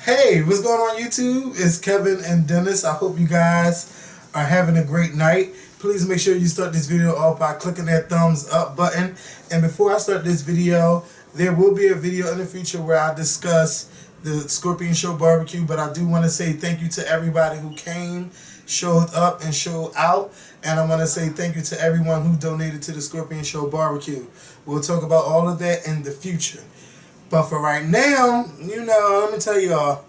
Hey, what's going on YouTube? It's Kevin and Dennis. I hope you guys are having a great night. Please make sure you start this video off by clicking that thumbs up button. And before I start this video, there will be a video in the future where I discuss the Scorpion Show barbecue, but I do want to say thank you to everybody who came, showed up, and showed out. And I want to say thank you to everyone who donated to the Scorpion Show barbecue. We'll talk about all of that in the future. But for right now, let me tell y'all,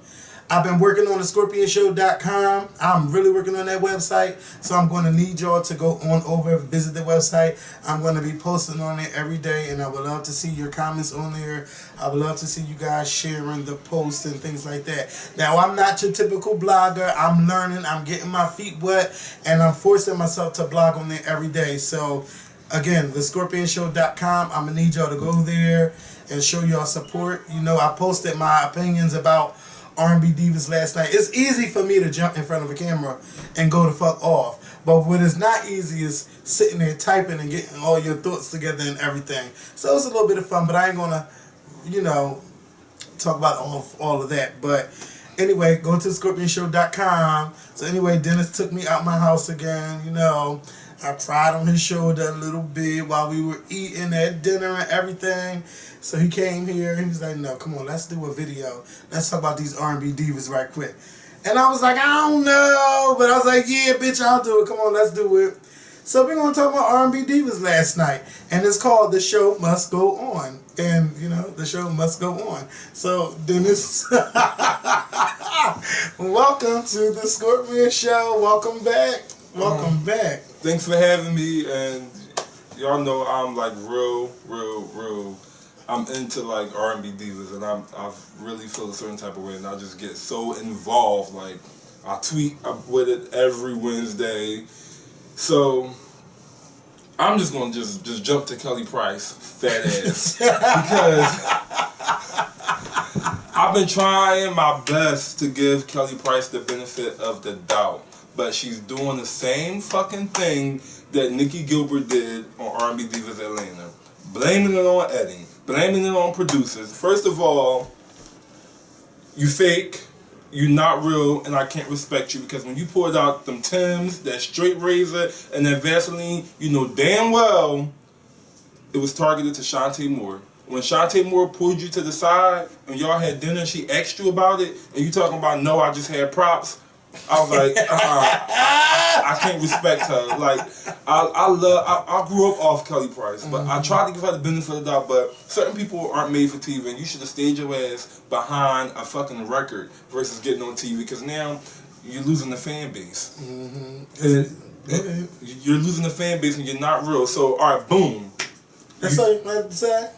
I've been working on the ScorpionShow.com. I'm really working on that website, so I'm going to need y'all to go on over, visit the website. I'm going to be posting on it every day, and I would love to see your comments on there. I would love to see you guys sharing the posts and things like that. Now, I'm not your typical blogger. I'm learning. I'm getting my feet wet, and I'm forcing myself to blog on there every day. So, again, the ScorpionShow.com. I'm going to need y'all to go there and show y'all support. I posted my opinions about R&B Divas last night. It's easy for me to jump in front of a camera and go the fuck off. But what is not easy is sitting there typing and getting all your thoughts together and everything. So it's a little bit of fun, but I ain't gonna, talk about all of that. But anyway, go to ScorpionShow.com. So anyway, Dennis took me out my house again, I cried on his shoulder a little bit while we were eating at dinner and everything. So he came here and he was like, no, come on, let's do a video. Let's talk about these R&B divas right quick. And I was like, I don't know. But I was like, yeah, bitch, I'll do it. Come on, let's do it. So we're going to talk about R&B divas last night. And it's called The Show Must Go On. And, the show must go on. So, Dennis, welcome to the Scorpion Show. Welcome back. Welcome back. Thanks for having me, and y'all know I'm like real. I'm into like R&B divas, and I really feel a certain type of way, and I just get so involved. Like I tweet with it every Wednesday, so I'm just gonna just jump to Kelly Price, fat ass, because I've been trying my best to give Kelly Price the benefit of the doubt. But she's doing the same fucking thing that Nicki Gilbert did on R&B Divas Atlanta. Blaming it on Eddie. Blaming it on producers. First of all, you fake. You not real. And I can't respect you. Because when you poured out them Timbs, that straight razor, and that Vaseline, you know damn well it was targeted to Shantae Moore. When Shantae Moore pulled you to the side and y'all had dinner and she asked you about it, and you talking about, no, I just had props. I was like, I can't respect her. Like, I grew up off Kelly Price, but I tried to give her the benefit of the doubt. But certain people aren't made for TV, and you should have stayed your ass behind a fucking record versus getting on TV, because now you're losing the fan base. And you're losing the fan base, and you're not real. So, all right, boom. That's all you have to say?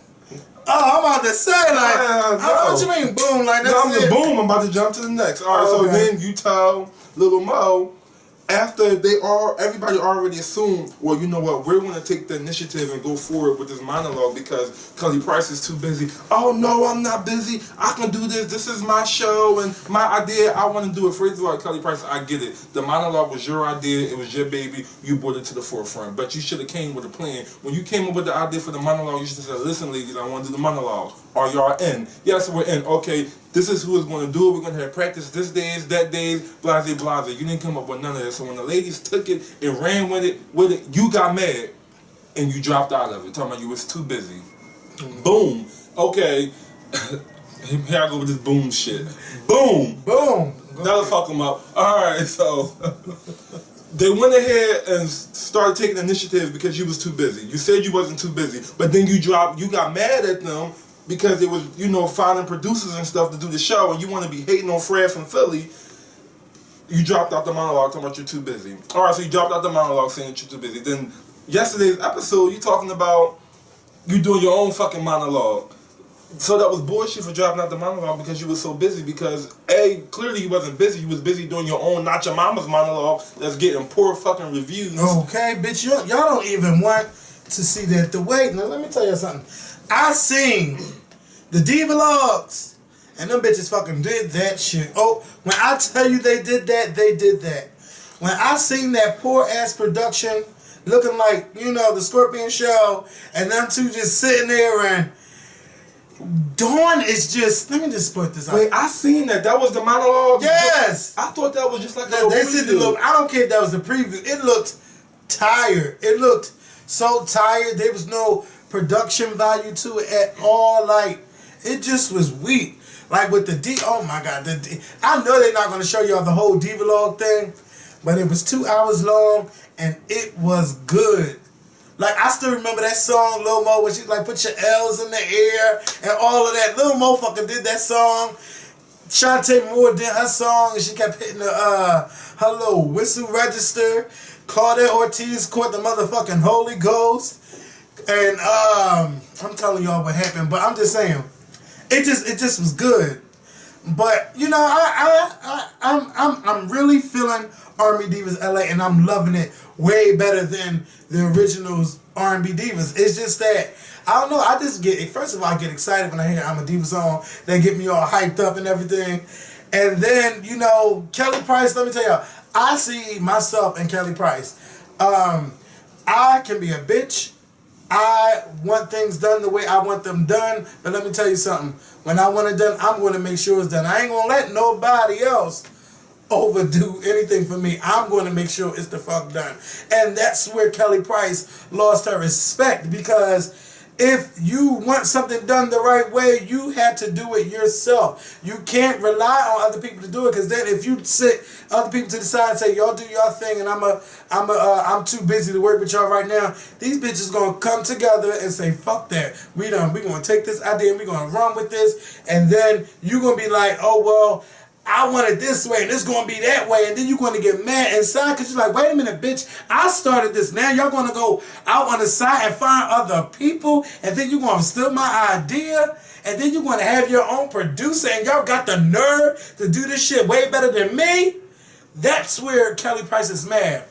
Oh, I'm about to say, what you mean, boom? Like, that's it. Boom, I'm about to jump to the next. All right, so then you tell Little Mo, after everybody already assumed, well, you know what, we're going to take the initiative and go forward with this monologue because Kelly Price is too busy. Oh, no, I'm not busy. I can do this. This is my show and my idea. I want to do it. First of all, Kelly Price, I get it. The monologue was your idea. It was your baby. You brought it to the forefront. But you should have came with a plan. When you came up with the idea for the monologue, you should have said, listen, ladies, I want to do the monologue. Are y'all in? Yes, we're in. Okay, this is who is going to do it. We're going to have practice this days, that days, blase, blase. You didn't come up with none of that. So when the ladies took it and ran with it, you got mad and you dropped out of it. Talking about you was too busy. Boom. Okay. Here I go with this boom shit. Boom. Boom. That'll fuck them up. Alright, so they went ahead and started taking initiative because you was too busy. You said you wasn't too busy, but then you got mad at them because it was, finding producers and stuff to do the show, and you want to be hating on Fred from Philly. You dropped out the monologue talking about you're too busy. Alright, so you dropped out the monologue saying that you're too busy. Then yesterday's episode, you talking about you doing your own fucking monologue. So that was bullshit for dropping out the monologue because you were so busy. Because clearly you wasn't busy. You was busy doing your own Not Your Mama's monologue that's getting poor fucking reviews. Okay, bitch, y'all don't even want to see that. Now let me tell you something. I seen the Diva logs, and them bitches fucking did that shit. Oh, when I tell you they did that, they did that. When I seen that poor ass production looking like, the Scorpion Show, and them two just sitting there and Dawn is just. Let me just put this out. Wait, I seen that. That was the monologue. Yes. I thought that was just like They said the look. I don't care if that was the preview. It looked tired. It looked so tired. There was no production value to it at all. Like, it just was weak. Like with the oh my God, I know they're not going to show y'all the whole Diva-log thing, but it was 2 hours long and it was good. Like, I still remember that song, Lil Mo, when she like put your L's in the air and all of that. Lil Mo fucking did that song. Shantae Moore did her song and she kept hitting the her little whistle register. Claudette Ortiz caught the motherfucking Holy Ghost. And I'm telling y'all what happened, but I'm just saying, it just was good. But you know, I'm really feeling R&B Divas LA, and I'm loving it way better than the originals R&B Divas. It's just that I don't know. I just get first of all, I get excited when I hear I'm a Diva song. They get me all hyped up and everything. And then you know, Kelly Price. Let me tell y'all, I see myself in Kelly Price. I can be a bitch. I want things done the way I want them done, but let me tell you something. When I want it done, I'm going to make sure it's done. I ain't going to let nobody else overdo anything for me. I'm going to make sure it's the fuck done. And that's where Kelly Price lost her respect, because if you want something done the right way, you have to do it yourself. You can't rely on other people to do it, because then if you sit other people to the side and say, y'all do your thing and I'm too busy to work with y'all right now, these bitches gonna come together and say, fuck that. We gonna take this idea and we gonna run with this, and then you gonna be like, oh well, I want it this way and it's going to be that way, and then you're going to get mad inside because you're like, wait a minute, bitch, I started this. Now y'all going to go out on the side and find other people, and then you're going to steal my idea, and then you're going to have your own producer, and y'all got the nerve to do this shit way better than me? That's where Kelly Price is mad.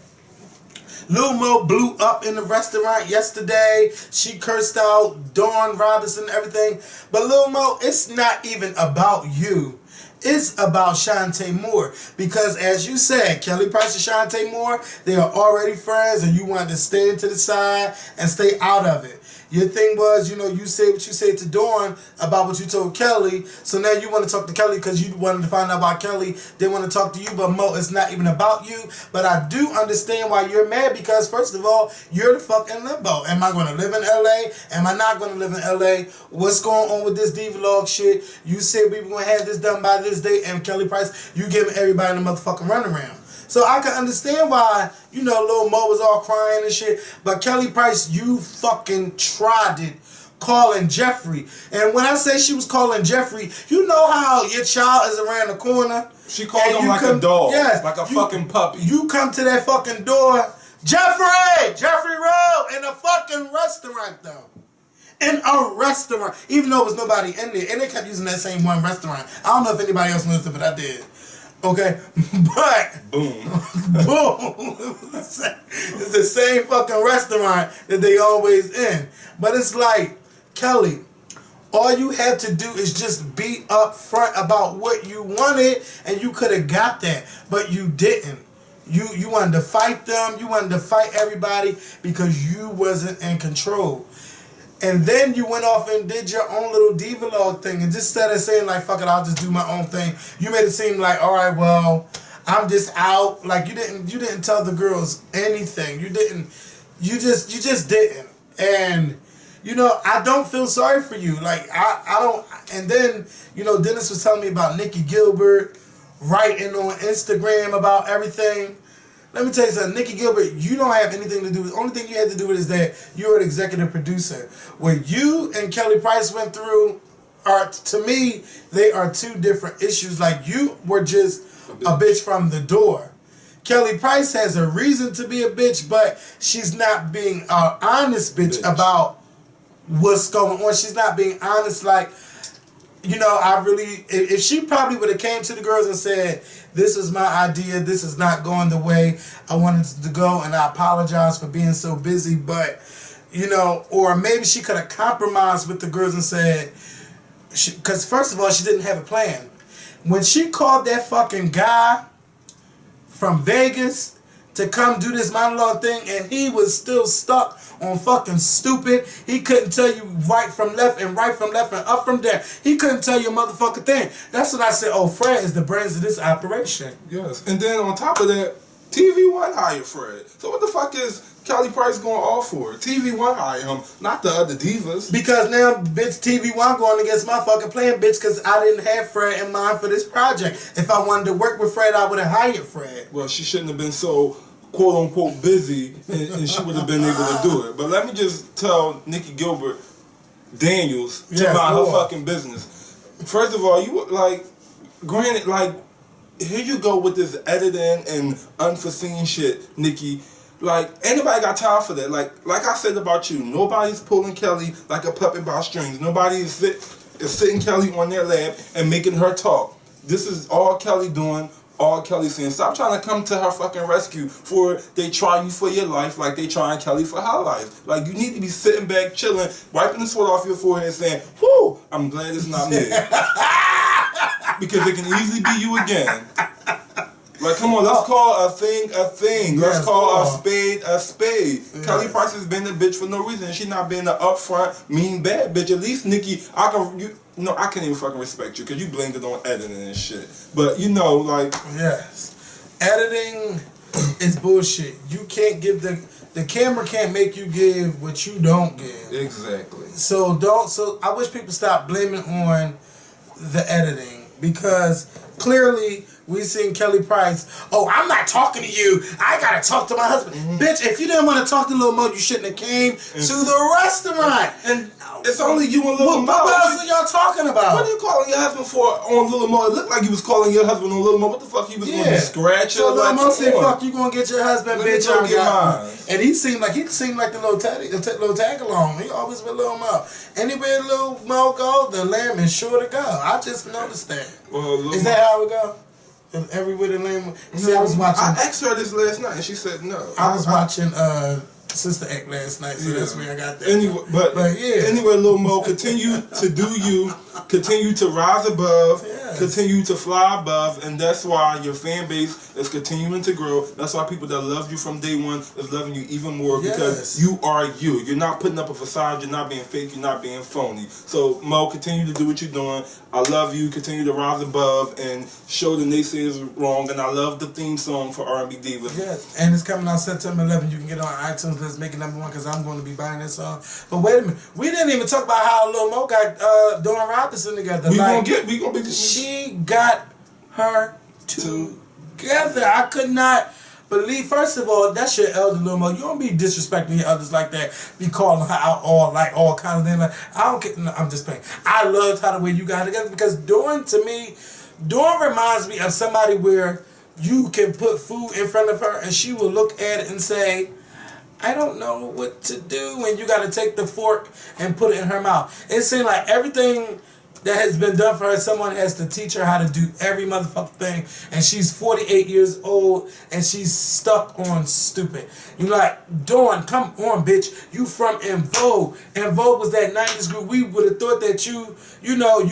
Lil Mo blew up in the restaurant yesterday. She cursed out Dawn Robinson and everything. But Lil Mo, it's not even about you. It's about Shantae Moore, because as you said, Kelly Price and Shantae Moore, they are already friends, and you wanted to stay to the side and stay out of it. Your thing was, you know, you said what you said to Dawn about what you told Kelly, so now you want to talk to Kelly because you wanted to find out about Kelly. They want to talk to you, but Mo, it's not even about you. But I do understand why you're mad, because first of all, you're the fuck in limbo. Am I going to live in LA? Am I not going to live in LA? What's going on with this Diva-log shit? You said we were going to have this done by this date, and Kelly Price, you giving everybody the motherfucking runaround. So I can understand why, you know, Lil Mo was all crying and shit. But Kelly Price, you fucking tried it, calling Jeffrey. And when I say she was calling Jeffrey, you know how your child is around the corner? She called him like a dog, yes, like a fucking puppy. You come to that fucking door, Jeffrey Rowe, in a fucking restaurant though. In a restaurant. Even though there was nobody in there. And they kept using that same one restaurant. I don't know if anybody else noticed it, but I did. Okay, but boom. It's the same fucking restaurant that they always in. But it's like, Kelly, all you had to do is just be upfront about what you wanted, and you could have got that, but you didn't. You wanted to fight them. You wanted to fight everybody because you wasn't in control. And then you went off and did your own little Diva-log thing, and just instead of saying like, fuck it, I'll just do my own thing, you made it seem like, all right, well, I'm just out. Like you didn't tell the girls anything. You just didn't. And you know, I don't feel sorry for you. Like I don't. And then, you know, Dennis was telling me about Nicki Gilbert writing on Instagram about everything. Let me tell you something, Nicki Gilbert, you don't have anything to do with it. The only thing you had to do with is that you're an executive producer. What you and Kelly Price went through are, to me, they are two different issues. Like, you were just a bitch from the door. Kelly Price has a reason to be a bitch, but she's not being an honest bitch about what's going on. She's not being honest, like, you know, if she probably would have came to the girls and said, this is my idea, this is not going the way I wanted it to go, and I apologize for being so busy, but, you know, or maybe she could have compromised with the girls and said, because first of all, she didn't have a plan. When she called that fucking guy from Vegas to come do this monologue thing, and he was still stuck on fucking stupid. He couldn't tell you right from left and right from left and up from down. He couldn't tell you a motherfucking thing. That's when I said, oh, Fred is the brains of this operation. Yes. And then on top of that, TV1 hired Fred. So what the fuck is Kelly Price going off for? TV1 hired him, not the other divas. Because now, bitch, TV1 going against my fucking plan, bitch, because I didn't have Fred in mind for this project. If I wanted to work with Fred, I would have hired Fred. Well, she shouldn't have been so quote-unquote busy, and she would have been able to do it. But let me just tell Nicki Gilbert Daniels to mind her fucking business. First of all, you, like, granted, like, here you go with this editing and unforeseen shit, Nicki. Like, anybody got time for that? Like I said about you, nobody's pulling Kelly like a puppet by strings. Nobody is sitting Kelly on their lap and making her talk. This is all Kelly doing, all Kelly saying. Stop trying to come to her fucking rescue for they try you for your life like they trying Kelly for her life. Like, you need to be sitting back, chilling, wiping the sweat off your forehead saying, whew, I'm glad it's not me. Because it can easily be you again. Like, come on, let's call a thing a thing. Let's call a spade a spade. Yes. Kelly Price has been a bitch for no reason. She's not being an upfront, mean, bad bitch. At least, Nicki, I can't even fucking respect you because you blamed it on editing and shit. But, you know, like... Yes. Editing is bullshit. You can't give the camera can't make you give what you don't give. Exactly. So I wish people stop blaming on the editing because clearly... We seen Kelly Price. Oh, I'm not talking to you. I gotta talk to my husband. Bitch, if you didn't want to talk to Lil Mo, you shouldn't have came to the restaurant. And it's only you and Lil Mo. What else are y'all talking about? What are you calling your husband for on Lil Mo? It looked like you was calling your husband on Lil Mo. What the fuck he was going to scratch? So Lil Mo said, "Fuck, you gonna get your husband, bitch? I'm get mine." And he seemed like the little tag along. He always with Lil Mo. Anywhere Lil Mo go, the lamb is sure to go. I just noticed that. Well, is that how it go? Everywhere the name. See, I was watching. I asked her this last night, and she said no. I was watching Sister Act last night, so that's where I got that. Anyway, but yeah. Anyway, Lil Mo, continue to do you, continue to rise above, continue to fly above, and that's why your fan base is continuing to grow. That's why people that love you from day one is loving you even more because you are you. You're not putting up a facade. You're not being fake. You're not being phony. So Mo, continue to do what you're doing. I love you. Continue to rise above and show the naysayers wrong. And I love the theme song for R&B Divas. Yes, and it's coming out September 11th. You can get it on iTunes. Let's make it #1 because I'm going to be buying this song. But wait a minute, we didn't even talk about how Lil Mo got Dawn Robinson together. We gonna be. She got her together. I could not believe. First of all, that's your elder, Lil Mo. You don't be disrespecting your elders like that. Be calling her out all kinds of things. Like, I don't get. No, I'm just playing. I loved how the way you got her together because Dawn reminds me of somebody where you can put food in front of her and she will look at it and say, I don't know what to do, and you got to take the fork and put it in her mouth. It seems like everything that has been done for her, someone has to teach her how to do every motherfucking thing, and she's 48 years old, and she's stuck on stupid. You like, Dawn, come on, bitch. You from En Vogue. En Vogue was that 90s group. We would have thought that you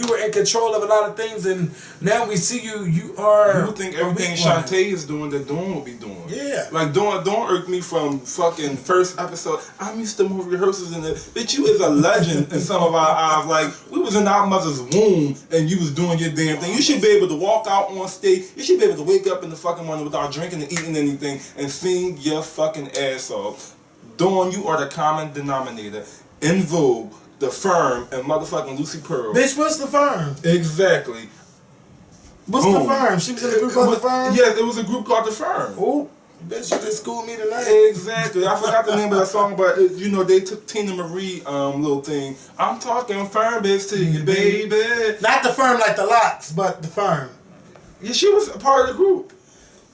were in control of a lot of things, and now we see you are... You would think everything Shantae is doing that Dawn will be doing. Yeah. Like, Dawn irked me from fucking first episode. I'm used to more rehearsals in there. Bitch, you is a legend in some of our eyes. Like, we was in our mother's womb, and you was doing your damn thing. You should be able to walk out on stage. You should be able to wake up in the fucking morning without drinking and eating anything and sing your fucking ass off. Dawn, you are the common denominator. En Vogue, The Firm, and motherfucking Lucy Pearl. Bitch, what's The Firm? Exactly. What's The Firm? She was in a group called The Firm? Yes, it was a group called The Firm. Ooh. Bitch, you just schooled me tonight. Exactly. I forgot the name of that song, but they took Tina Marie little thing. I'm talking firm bitch to you, baby. Not The Firm like the Lots, but The Firm. Yeah, she was a part of the group.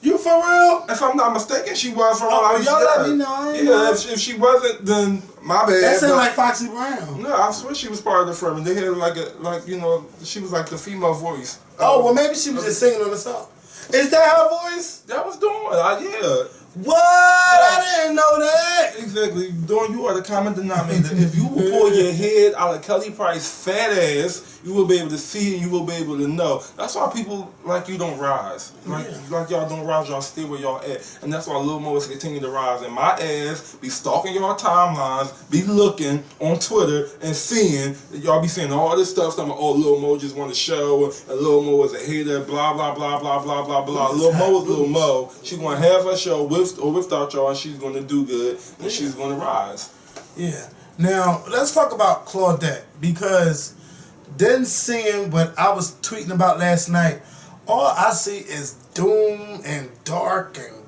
You for real? If I'm not mistaken, she was from y'all let me know. Yeah, if she wasn't, then my bad. That sounded like Foxy Brown. No, I swear she was part of The Firm, and they had she was like the female voice. Well, maybe she was just singing on the song. Is that her voice? That was Dawn. Yeah. What? I didn't know that. Exactly. Doing you are the common denominator. If you will pull your head out of Kelly Price's fat ass, you will be able to see and you will be able to know. That's why people like you don't rise. Like y'all don't rise, y'all stay where y'all at. And that's why Lil Mo is continuing to rise. And my ass be stalking y'all timelines, be looking on Twitter and seeing that y'all be saying all this stuff. Talking about, oh, Lil Mo just want to show, and Lil Mo is a hater, blah, blah, blah, blah, blah, blah, blah. Lil Mo is Lil Mo. She going to have her show with or without y'all, and she's going to do good, and she's going to rise. Yeah. Now, let's talk about Claudette, because didn't see what I was tweeting about last night. All I see is doom and dark and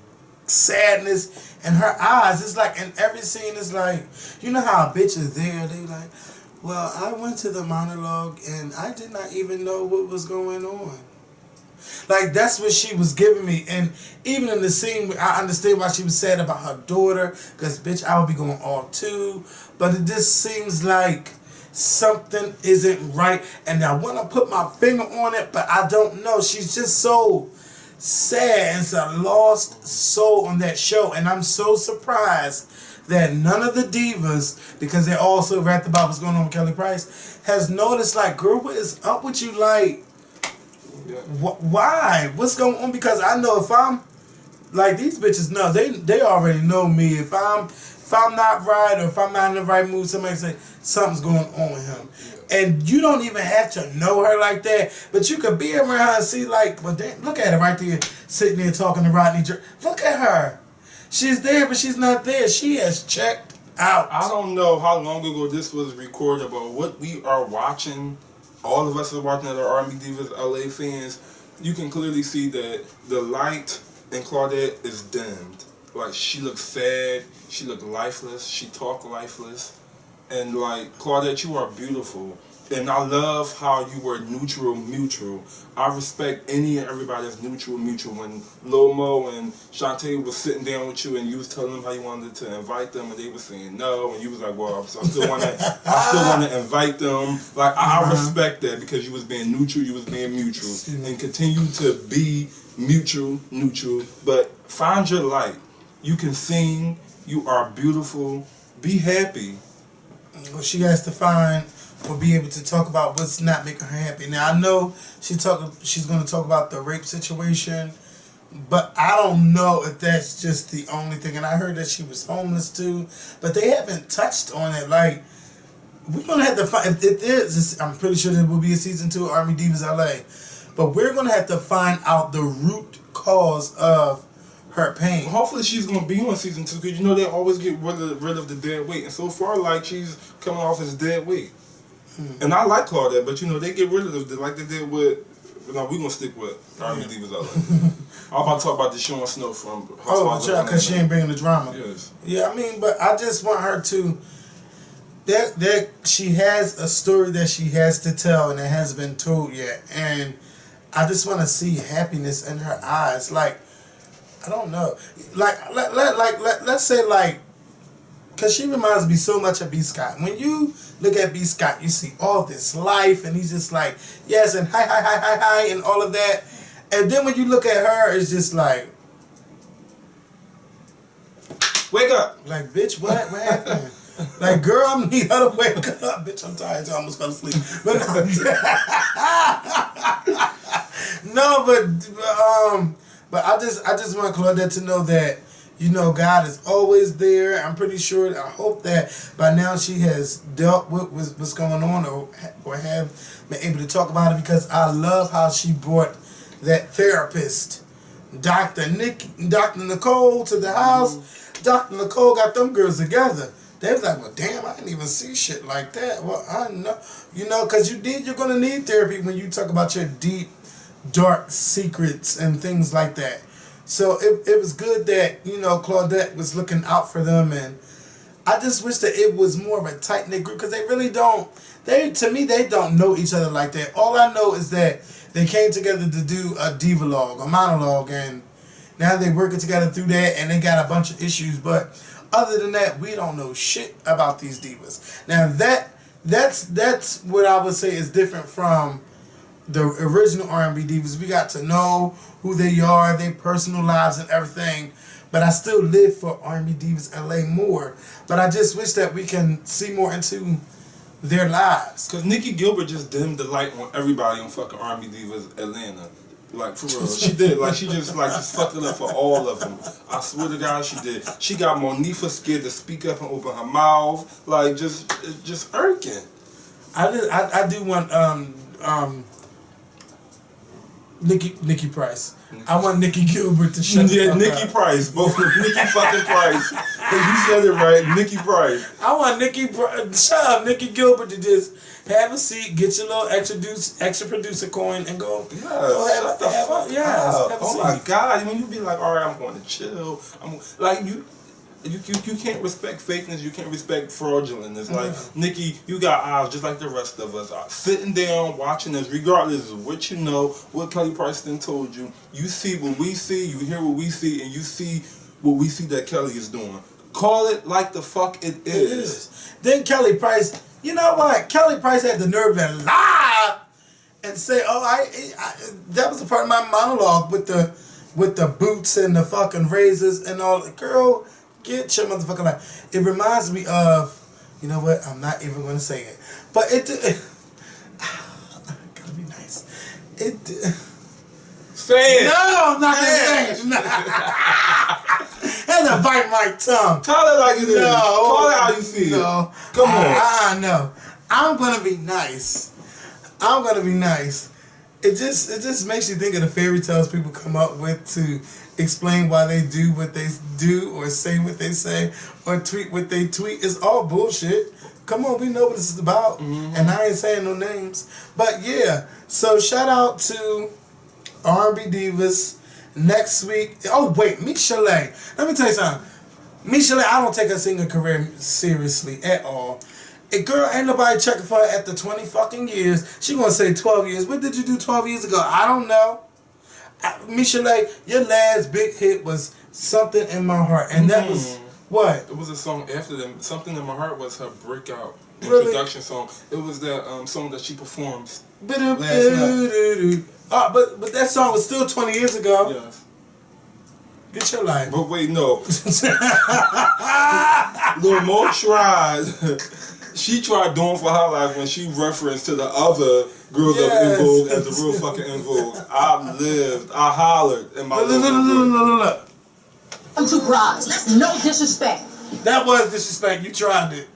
sadness in her eyes. It's like in every scene, it's like, you know how a bitch is there, they like, well, I went to the monologue and I did not even know what was going on. Like, that's what she was giving me. And even in the scene, I understand why she was sad about her daughter, because, bitch, I would be going off too. But it just seems like something isn't right. And I want to put my finger on it, but I don't know. She's just so sad. It's a lost soul on that show. And I'm so surprised that none of the divas, because they also rapped about what's going on with Kelly Price, has noticed, like, girl, what is up with you? Like, why? What's going on? Because I know if I'm like, these bitches know, they already know me. If I'm not right, or if I'm not in the right mood, somebody say something's going on with him. And you don't even have to know her like that, but you could be around her and see, like, well, damn, look at her right there, sitting there talking to Rodney. Look at her. She's there, but she's not there. She has checked out. I don't know how long ago this was recorded, but what we are watching, all of us are watching that are R&B Divas LA fans, you can clearly see that the light in Claudette is dimmed. Like, she looks sad, she looked lifeless, she talked lifeless. And like, Claudette, you are beautiful. And I love how you were neutral, mutual. I respect any and everybody that's neutral, mutual. When Lil Mo and Shantae was sitting down with you and you was telling them how you wanted to invite them and they were saying no, and you was like, well, I still want to invite them. Like, I respect that, because you was being neutral, you was being mutual. And continue to be mutual, neutral. But find your light. You can sing, you are beautiful, be happy. Well, she has to find or be able to talk about what's not making her happy. Now, I know she's going to talk about the rape situation, but I don't know if that's just the only thing. And I heard that she was homeless too, but they haven't touched on it. Like, we're going to have to find, if it is, I'm pretty sure there will be a season 2 of R&B Divas LA, but we're going to have to find out the root cause of her pain. Hopefully she's going to be on season 2, because you know they always get rid of the dead weight. And so far, like, she's coming off as dead weight. And I like Claudette, but you know, they get rid of it like they did with, no, we're going to stick with R&B Divas LA. I'm about to talk about the Sean Snow from because she ain't bringing the drama. Yes. Yeah, I mean, but I just want her to, that she has a story that she has to tell and it hasn't been told yet. And I just want to see happiness in her eyes. Like, I don't know. Like, let's say, like, because she reminds me so much of B. Scott. When you look at B. Scott, you see all this life, and he's just like, yes, and hi, and all of that. And then when you look at her, it's just like, wake up. Like, bitch, what happened? Like, girl, I need her to wake up. Bitch, I'm tired, so I almost fell asleep. But but I just want Claudette to know that, you know, God is always there. I'm pretty sure, I hope that by now she has dealt with what's going on, or have been able to talk about it, because I love how she brought that therapist, Dr. Nicole, to the house. Dr. Nicole got them girls together. They was like, well, damn, I didn't even see shit like that. Well, I know, you know, because you're going to need therapy when you talk about your deep, dark secrets and things like that. So it was good that, you know, Claudette was looking out for them, and I just wish that it was more of a tight-knit group, because they really don't, to me, they don't know each other like that. All I know is that they came together to do a diva-log, a monologue, and now they're working together through that, and they got a bunch of issues, but other than that, we don't know shit about these divas. Now that's what I would say is different from the original R&B Divas. We got to know who they are, their personal lives and everything. but I still live for R&B Divas LA more. But I just wish that we can see more into their lives. Cause Nicki Gilbert just dimmed the light on everybody on fucking R&B Divas Atlanta. Like, for real, she did. Like, she just fucked it up for all of them. I swear to God, she did. She got Monifa scared to speak up and open her mouth. Like, just irking. I do want Nikki Price. I want Nicki Gilbert to shut yeah, the fuck Nikki up. Price. Both Nikki fucking Price. You said it right, Nikki Price. I want shut up, Nicki Gilbert to just have a seat, get your little extra producer coin, and go. Yeah, Go have a oh seat. my God! When you be like, all right, I'm going to chill. I'm like you can't respect fakeness. You can't respect fraudulentness. Like Nikki, you got eyes just like the rest of us. Sitting down, watching us, regardless of what you know, what Kelly Preston told you. You see what we see. You hear what we see, and you see what we see that Kelly is doing. Call it like the fuck it is. Then Kelly Price, you know what? Kelly Price had the nerve to lie and say, "Oh, I that was a part of my monologue with the boots and the fucking razors and all." Girl, get your motherfucking life. It reminds me of, you know what? I'm not even going to say it, but it gotta be nice. Say it. No, I'm not going to say it. That's a bite my tongue. Call it like it is. Call it how you see it. Come on. No. I'm gonna be nice. It just makes you think of the fairy tales people come up with to explain why they do what they do or say what they say or tweet what they tweet. It's all bullshit. Come on, we know what this is about. And I ain't saying no names. But yeah, so shout out to R&B Divas. Next week, oh wait, Michel'le. Let me tell you something. Michel'le, I don't take her singing career seriously at all. A girl, ain't nobody checking for her after 20 fucking years. She gonna say 12 years. What did you do 12 years ago? I don't know. Michel'le, your last big hit was Something in My Heart. And that was, what? It was a song after them. Something in My Heart was her breakout Really? introduction song. It was that song that she performed last night. But that song was still 20 years ago. Yes. Get your life. But wait, no. Lil Mo tried. She tried doing for her life when she referenced to the other girls that were in Vogue as the real fucking in Vogue. I hollered in my Look. I'm too broad. No disrespect. That was disrespect. You tried it.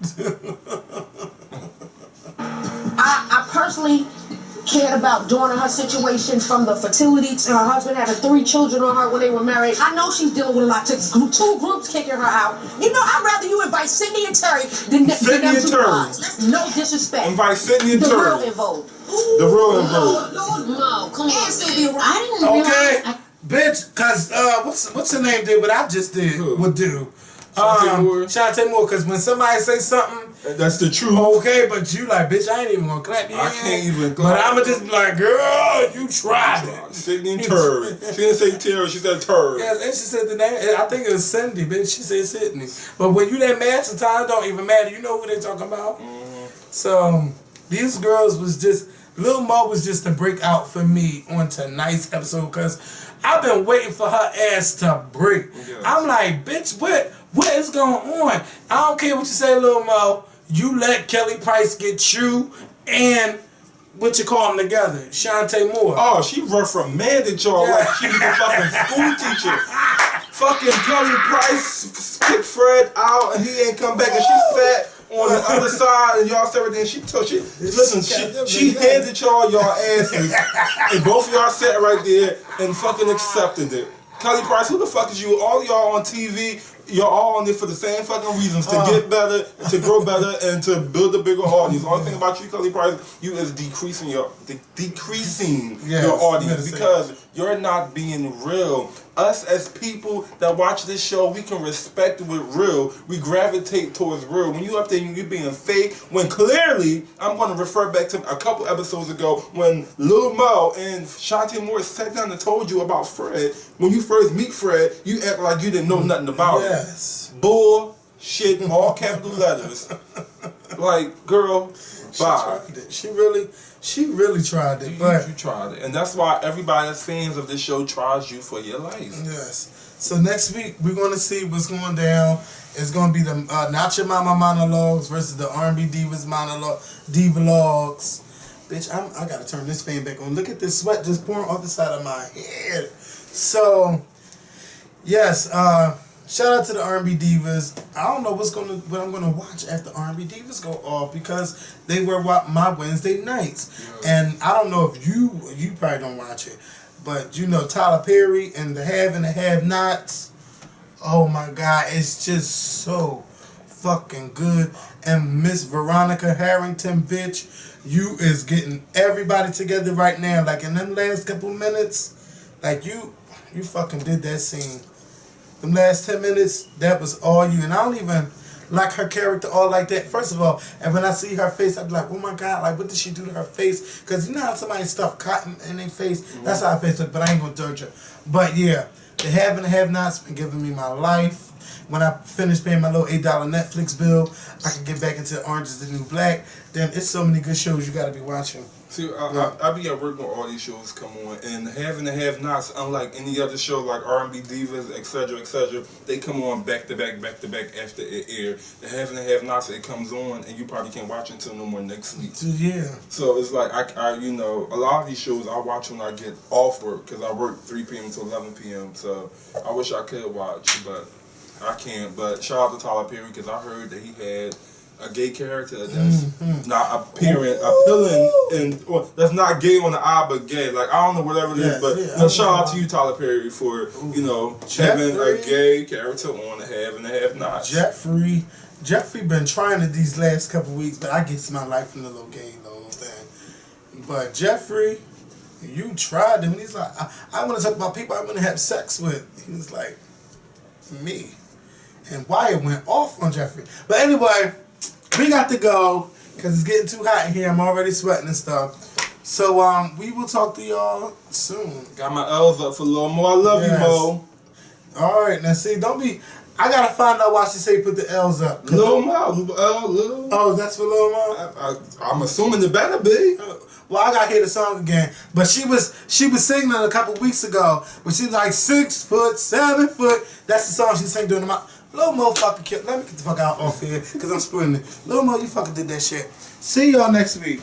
I personally cared about Dawn and her situation, from the fertility to her husband having 3 children on her when they were married. I know she's dealing with a lot. To 2 groups kicking her out. You know, I'd rather you invite Sydney and Terry than them 2 broads. No disrespect. Invite Sydney and Terry. The real involved. The real involved. No, come on. I didn't realize. Okay, bitch. Cause what's her name did what I just did. Who? Would do. Shantae Moore. Cause when somebody say something. That's the truth. Okay, but you like, bitch, I ain't even gonna clap you. I can't even clap. But I'ma just be like, girl, you tried it. Sydney and Terry. She didn't say Terry, she said Terry. Yeah, and she said the name. I think it was Cindy, bitch. She said Sydney. But when you that mad, sometimes it don't even matter. You know who they talking about. So these girls was just, Lil Mo was just a breakout for me on tonight's episode, because I've been waiting for her ass to break. Yes. I'm like, bitch, what is going on? I don't care what you say, Lil Mo. You let Kelly Price get you and what you call them together, Shantae Moore. Oh, she reprimanded y'all like she was a fucking school teacher. Fucking Kelly Price kicked Fred out and he ain't come back, and she sat on the other side and y'all said everything. She handed y'all asses and both of y'all sat right there and fucking accepted it. Kelly Price, who the fuck is you? All y'all on TV. You're all on there for the same fucking reasons, to get better, to grow better, and to build a bigger audience. The only thing about you, Kelly Price, you is decreasing your audience because you're not being real. Us as people that watch this show, we can respect with real. We gravitate towards real. When you up there and you being fake, when clearly, I'm going to refer back to a couple episodes ago when Lil Mo and Shantae Moore sat down and told you about Fred. When you first meet Fred, you act like you didn't know nothing about him. Yes. Bullshit, all capital letters. Like, girl, bye. She really tried it. But you tried it. And that's why everybody that's fans of this show tries you for your life. Yes. So next week, we're going to see what's going down. It's going to be the Not Your Mama monologues versus the R&B Divas Divalogues. Bitch, I got to turn this fan back on. Look at this sweat just pouring off the side of my head. So, yes, shout out to the R&B Divas. I don't know what I'm gonna watch after R&B Divas go off because they were my Wednesday nights, and I don't know if you probably don't watch it, but you know Tyler Perry and the Have and the Have-Nots. Oh my God, it's just so fucking good. And Miss Veronica Harrington, bitch, you is getting everybody together right now. Like in them last couple minutes, like you fucking did that scene. Them last 10 minutes, that was all you. And I don't even like her character all like that. First of all, and when I see her face, I be like, oh my God, like what did she do to her face? Because you know how somebody stuff cotton in their face? Mm-hmm. That's how her face look, but I ain't gonna judge her. But yeah, the Have and the Have-Nots been giving me my life. When I finish paying my little $8 Netflix bill, I can get back into Orange is the New Black. Then it's so many good shows you gotta be watching. See, I be at work when all these shows come on, and Have and the Have-Nots, unlike any other show like R&B Divas, etc., they come on back to back after it air. The Have and the Have-Nots, it comes on, and you probably can't watch it until no more next week. Yeah. So it's like I you know, a lot of these shows I watch when I get off work because I work 3 p.m. to 11 p.m. So I wish I could watch, but I can't. But shout out to Tyler Perry because I heard that he had a gay character that's not appealing, and well, that's not gay on the eye, but gay. Like I don't know whatever it is, but shout out to you, Tyler Perry, for you know having a gay character on the Have and the Have-Nots. Jeffrey been trying it these last couple weeks, but I get my life from the little gay little thing. But Jeffrey, you tried him, and he's like, I want to talk about people I want to have sex with. He was like, me, and Wyatt went off on Jeffrey. But anyway. We got to go because it's getting too hot in here. I'm already sweating and stuff. So we will talk to y'all soon. Got my L's up for a little more. I love you, Mo. All right, now see, don't be. I gotta find out why she say put the L's up. Lil Mo, Lil. Oh, that's for Lil Mo. I'm assuming it better be. Well, I gotta hear the song again. But she was singing it a couple weeks ago. But she's like 6 foot, 7 foot. That's the song she sang during the. Lil Mo fucking killed. Let me get the fuck out off here because I'm splitting it. Lil Mo, you fucking did that shit. See y'all next week.